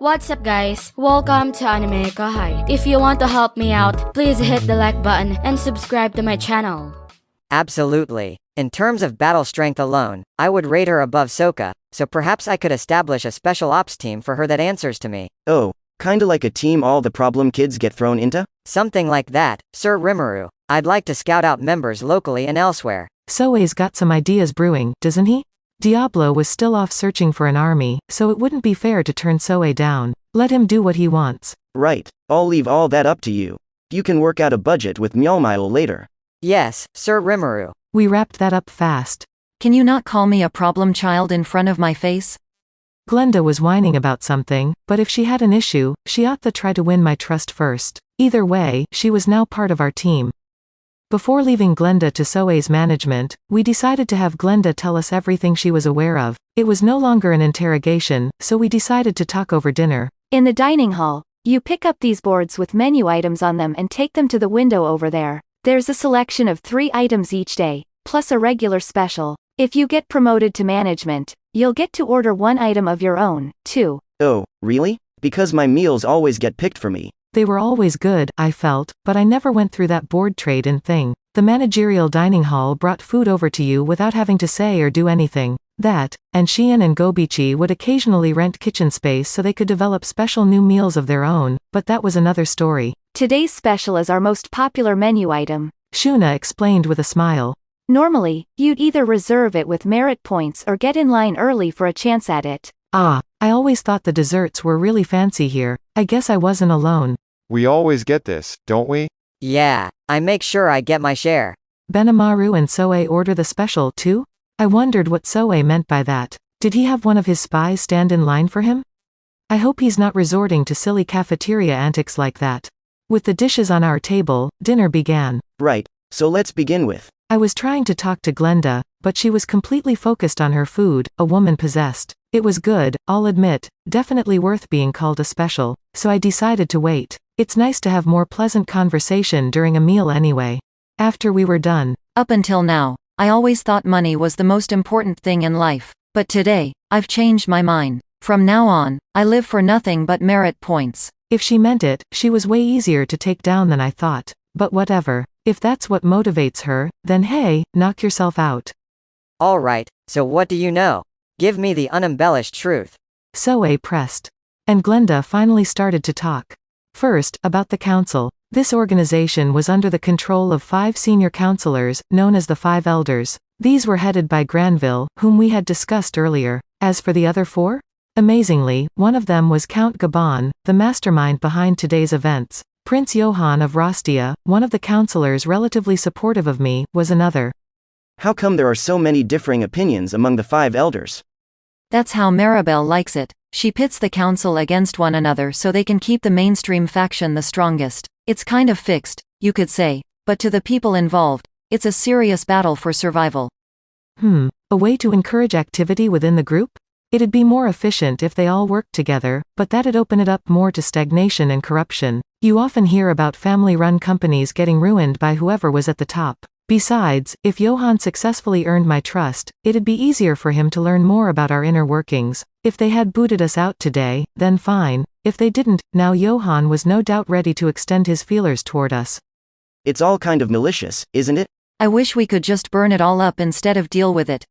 What's up guys? Welcome to AnimeKouhai. If you want to help me out, please hit the like button and subscribe to my channel. Absolutely. In terms of battle strength alone, I would rate her above Sokka, so perhaps I could establish a special ops team for her that answers to me. Oh, kinda like a team all the problem kids get thrown into? Something like that, Sir Rimuru. I'd like to scout out members locally and elsewhere. Soei's got some ideas brewing, doesn't he? Diablo was still off searching for an army, so it wouldn't be fair to turn Soei down. Let him do what he wants. Right, I'll leave all that up to you. You can work out a budget with Mjolnir later. Yes, Sir Rimuru. We wrapped that up fast. Can you not call me a problem child in front of my face? Glenda was whining about something, but if she had an issue, she ought to try to win my trust first. Either way, she was now part of our team. Before leaving Glenda to Soei's management, we decided to have Glenda tell us everything she was aware of. It was no longer an interrogation, so we decided to talk over dinner. In the dining hall, you pick up these boards with menu items on them and take them to the window over there. There's a selection of 3 items each day, plus a regular special. If you get promoted to management, you'll get to order 1 item of your own, too. Oh, really? Because my meals always get picked for me. They were always good, I felt, but I never went through that board trade-in thing. The managerial dining hall brought food over to you without having to say or do anything. That, and Shion and Gobichi would occasionally rent kitchen space so they could develop special new meals of their own, but that was another story. Today's special is our most popular menu item, Shuna explained with a smile. Normally, you'd either reserve it with merit points or get in line early for a chance at it. Ah, I always thought the desserts were really fancy here. I guess I wasn't alone. We always get this, don't we? Yeah, I make sure I get my share. Benimaru and Soei order the special too? I wondered what Soei meant by that. Did he have one of his spies stand in line for him? I hope he's not resorting to silly cafeteria antics like that. With the dishes on our table, dinner began. Right, so let's begin with. I was trying to talk to Glenda, but she was completely focused on her food, a woman possessed. It was good, I'll admit, definitely worth being called a special, so I decided to wait. It's nice to have more pleasant conversation during a meal anyway. After we were done. Up until now, I always thought money was the most important thing in life. But today, I've changed my mind. From now on, I live for nothing but merit points. If she meant it, she was way easier to take down than I thought. But whatever. If that's what motivates her, then hey, knock yourself out. Alright, so what do you know? Give me the unembellished truth. Soei pressed. And Glenda finally started to talk. First, about the council. This organization was under the control of 5 senior counselors, known as the 5 elders. These were headed by Granville, whom we had discussed earlier. As for the other 4? Amazingly, one of them was Count Gabon, the mastermind behind today's events. Prince Johann of Rostia, one of the counselors relatively supportive of me, was another. How come there are so many differing opinions among the 5 elders? That's how Maribel likes it. She pits the council against one another so they can keep the mainstream faction the strongest. It's kind of fixed, you could say, but to the people involved, it's a serious battle for survival. A way to encourage activity within the group? It'd be more efficient if they all worked together, but that'd open it up more to stagnation and corruption. You often hear about family-run companies getting ruined by whoever was at the top. Besides, if Johann successfully earned my trust, it'd be easier for him to learn more about our inner workings. If they had booted us out today, then fine. If they didn't, now Johann was no doubt ready to extend his feelers toward us. It's all kind of malicious, isn't it? I wish we could just burn it all up instead of deal with it.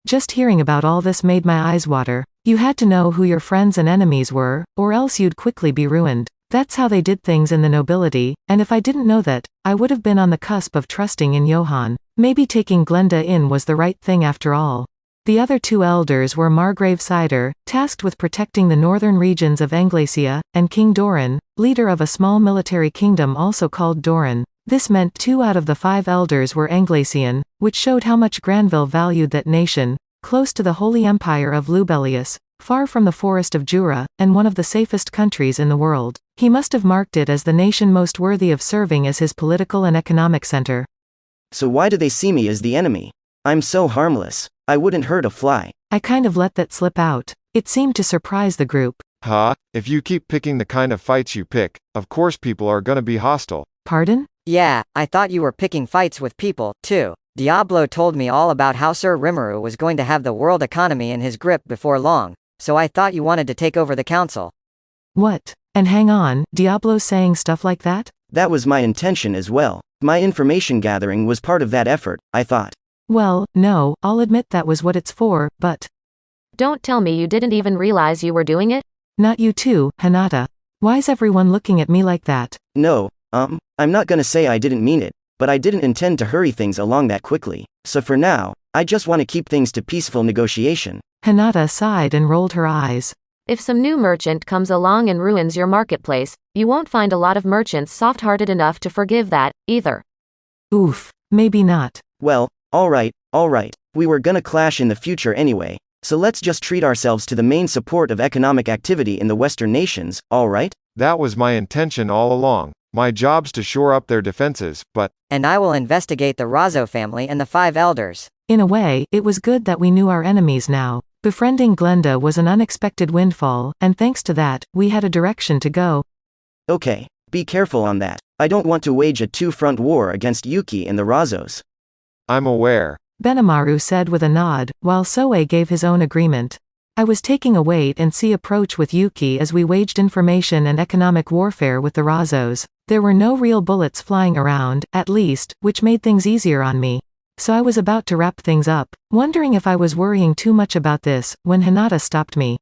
Just hearing about all this made my eyes water. You had to know who your friends and enemies were, or else you'd quickly be ruined. That's how they did things in the nobility, and if I didn't know that, I would have been on the cusp of trusting in Johann. Maybe taking Glenda in was the right thing after all. The other 2 elders were Margrave Cider, tasked with protecting the northern regions of Anglacia, and King Doran, leader of a small military kingdom also called Doran. This meant 2 out of the 5 elders were Anglacian, which showed how much Granville valued that nation, close to the Holy Empire of Lubelius, far from the forest of Jura, and one of the safest countries in the world. He must have marked it as the nation most worthy of serving as his political and economic center. So why do they see me as the enemy? I'm so harmless. I wouldn't hurt a fly. I kind of let that slip out. It seemed to surprise the group. Huh? If you keep picking the kind of fights you pick, of course people are gonna be hostile. Pardon? Yeah, I thought you were picking fights with people, too. Diablo told me all about how Sir Rimuru was going to have the world economy in his grip before long, so I thought you wanted to take over the council. What? And hang on, Diablo's saying stuff like that? That was my intention as well. My information gathering was part of that effort, I thought. Well, no, I'll admit that was what it's for, but… Don't tell me you didn't even realize you were doing it? Not you too, Hinata. Why's everyone looking at me like that? No, I'm not gonna say I didn't mean it, but I didn't intend to hurry things along that quickly. So for now, I just want to keep things to peaceful negotiation. Hinata sighed and rolled her eyes. If some new merchant comes along and ruins your marketplace, you won't find a lot of merchants soft-hearted enough to forgive that, either. Oof, maybe not. Well, alright. We were gonna clash in the future anyway, so let's just treat ourselves to the main support of economic activity in the Western nations, alright? That was my intention all along. My job's to shore up their defenses, but… And I will investigate the Razo family and the 5 elders. In a way, it was good that we knew our enemies now. Befriending Glenda was an unexpected windfall, and thanks to that, we had a direction to go. Okay, be careful on that. I don't want to wage a two-front war against Yuki and the Razos. I'm aware. Benimaru said with a nod, while Soe gave his own agreement. I was taking a wait-and-see approach with Yuki as we waged information and economic warfare with the Razos. There were no real bullets flying around, at least, which made things easier on me. So I was about to wrap things up, wondering if I was worrying too much about this, when Hinata stopped me.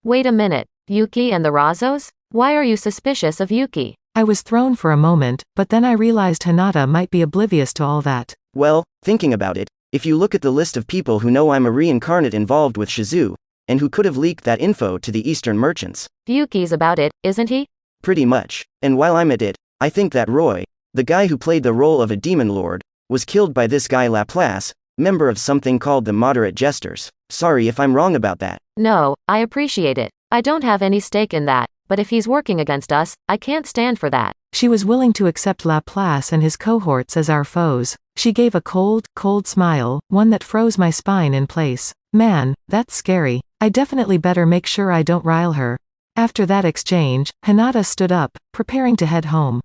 Wait a minute, Yuki and the Razos? Why are you suspicious of Yuki? I was thrown for a moment, but then I realized Hinata might be oblivious to all that. Well, thinking about it, if you look at the list of people who know I'm a reincarnate involved with Shizu, and who could have leaked that info to the Eastern merchants. Yuki's about it, isn't he? Pretty much. And while I'm at it, I think that Roy, the guy who played the role of a demon lord, was killed by this guy Laplace, member of something called the Moderate Jesters. Sorry if I'm wrong about that. No, I appreciate it. I don't have any stake in that, but if he's working against us, I can't stand for that. She was willing to accept Laplace and his cohorts as our foes. She gave a cold smile, one that froze my spine in place. Man, that's scary. I definitely better make sure I don't rile her. After that exchange, Hinata stood up, preparing to head home.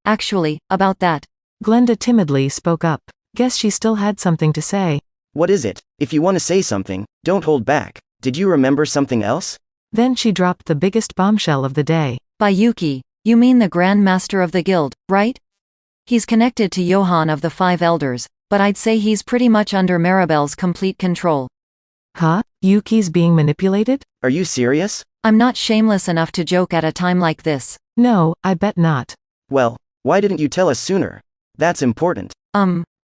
Actually, about that. Glenda timidly spoke up. Guess she still had something to say. What is it? If you want to say something, don't hold back. Did you remember something else? Then she dropped the biggest bombshell of the day. By Yuki, you mean the Grand Master of the Guild, right? He's connected to Johann of the 5 Elders, but I'd say he's pretty much under Maribel's complete control. Huh? Yuki's being manipulated? Are you serious? I'm not shameless enough to joke at a time like this. No, I bet not. Well, why didn't you tell us sooner? That's important.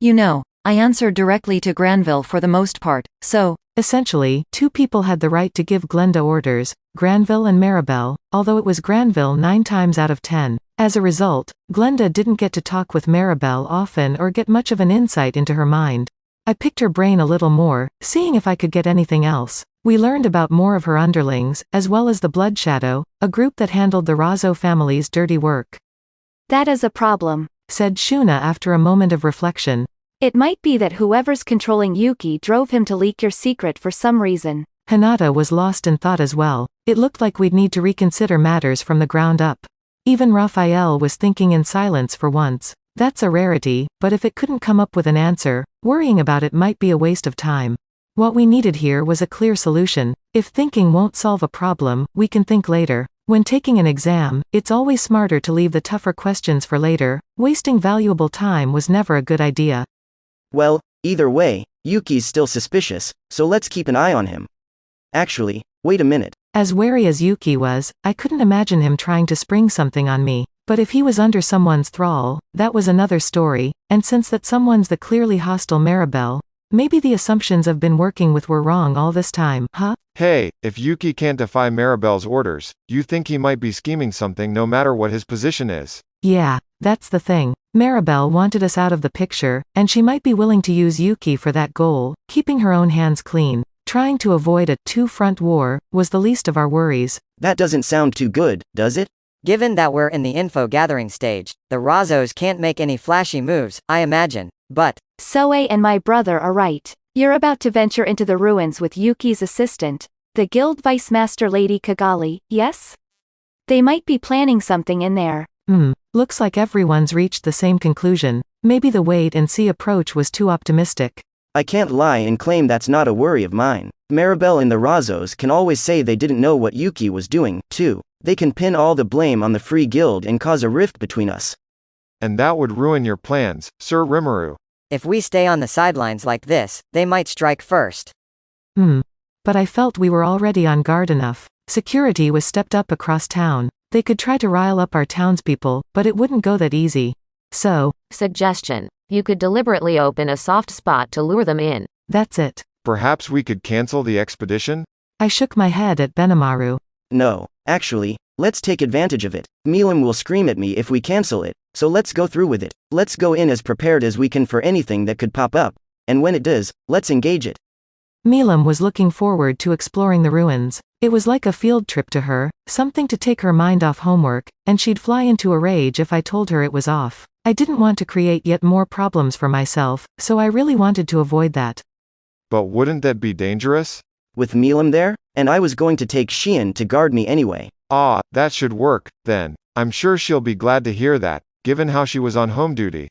You know, I answered directly to Granville for the most part, so… Essentially, 2 people had the right to give Glenda orders, Granville and Maribel, although it was Granville 9 times out of 10. As a result, Glenda didn't get to talk with Maribel often or get much of an insight into her mind. I picked her brain a little more, seeing if I could get anything else. We learned about more of her underlings, as well as the Blood Shadow, a group that handled the Razo family's dirty work. That is a problem, said Shuna after a moment of reflection. It might be that whoever's controlling Yuki drove him to leak your secret for some reason. Hinata was lost in thought as well. It looked like we'd need to reconsider matters from the ground up. Even Raphael was thinking in silence for once. That's a rarity, but if it couldn't come up with an answer, worrying about it might be a waste of time. What we needed here was a clear solution. If thinking won't solve a problem, we can think later. When taking an exam, it's always smarter to leave the tougher questions for later. Wasting valuable time was never a good idea. Well, either way, Yuki's still suspicious, so let's keep an eye on him. Actually, wait a minute. As wary as Yuki was, I couldn't imagine him trying to spring something on me. But if he was under someone's thrall, that was another story, and since that someone's the clearly hostile Maribel, maybe the assumptions I've been working with were wrong all this time, huh? Hey, if Yuki can't defy Maribel's orders, you think he might be scheming something no matter what his position is. Yeah, that's the thing. Maribel wanted us out of the picture, and she might be willing to use Yuki for that goal. Keeping her own hands clean, trying to avoid a two-front war, was the least of our worries. That doesn't sound too good, does it? Given that we're in the info-gathering stage, the Razos can't make any flashy moves, I imagine, but… Soe and my brother are right. You're about to venture into the ruins with Yuki's assistant, the Guild Vice Master Lady Kigali, yes? They might be planning something in there. Looks like everyone's reached the same conclusion. Maybe the wait-and-see approach was too optimistic. I can't lie and claim that's not a worry of mine. Maribel and the Razos can always say they didn't know what Yuki was doing, too. They can pin all the blame on the Free Guild and cause a rift between us. And that would ruin your plans, Sir Rimuru. If we stay on the sidelines like this, they might strike first. But I felt we were already on guard enough. Security was stepped up across town. They could try to rile up our townspeople, but it wouldn't go that easy. So, Suggestion. You could deliberately open a soft spot to lure them in. that's it. Perhaps we could cancel the expedition? I shook my head at Benimaru. No, actually, let's take advantage of it. Milam will scream at me if we cancel it, so let's go through with it. Let's go in as prepared as we can for anything that could pop up, and when it does, let's engage it. Milam was looking forward to exploring the ruins. It was like a field trip to her, something to take her mind off homework, and she'd fly into a rage if I told her it was off. I didn't want to create yet more problems for myself, so I really wanted to avoid that. But wouldn't that be dangerous? With Milam there? And I was going to take Shion to guard me anyway. Ah, that should work, then. I'm sure she'll be glad to hear that, given how she was on home duty.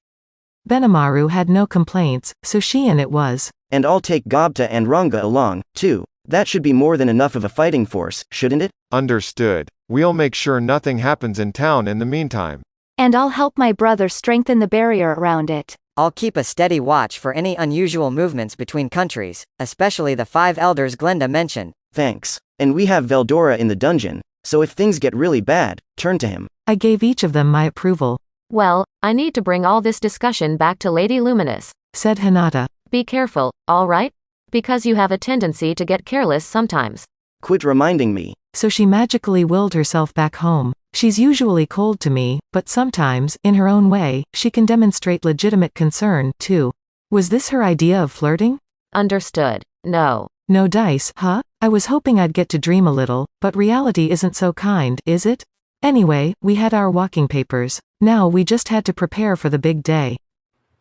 Benimaru had no complaints, so Shion it was. And I'll take Gobta and Ranga along, too. That should be more than enough of a fighting force, shouldn't it? Understood. We'll make sure nothing happens in town in the meantime. And I'll help my brother strengthen the barrier around it. I'll keep a steady watch for any unusual movements between countries, especially the 5 elders Glenda mentioned. Thanks. And we have Veldora in the dungeon, so if things get really bad, turn to him. I gave each of them my approval, Well, I need to bring all this discussion back to Lady Luminous. said Hinata. Be careful, alright? Because you have a tendency to get careless sometimes. Quit reminding me. So she magically willed herself back home. She's usually cold to me, but sometimes, in her own way, she can demonstrate legitimate concern, too. Was this her idea of flirting? Understood. No. No dice, huh? I was hoping I'd get to dream a little, but reality isn't so kind, is it? Anyway, we had our walking papers. Now we just had to prepare for the big day.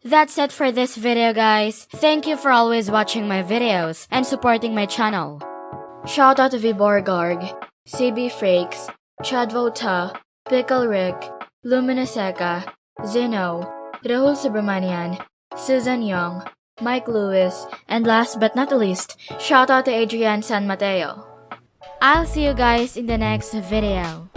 That's it for this video, guys. Thank you for always watching my videos and supporting my channel. Shoutout to Viborgarg, CB Frakes, Chadvota, Pickle Rick, Luminaseka, Zeno, Rahul Subramanian, Susan Young, Mike Lewis, and last but not the least, shoutout to Adrian San Mateo. I'll see you guys in the next video.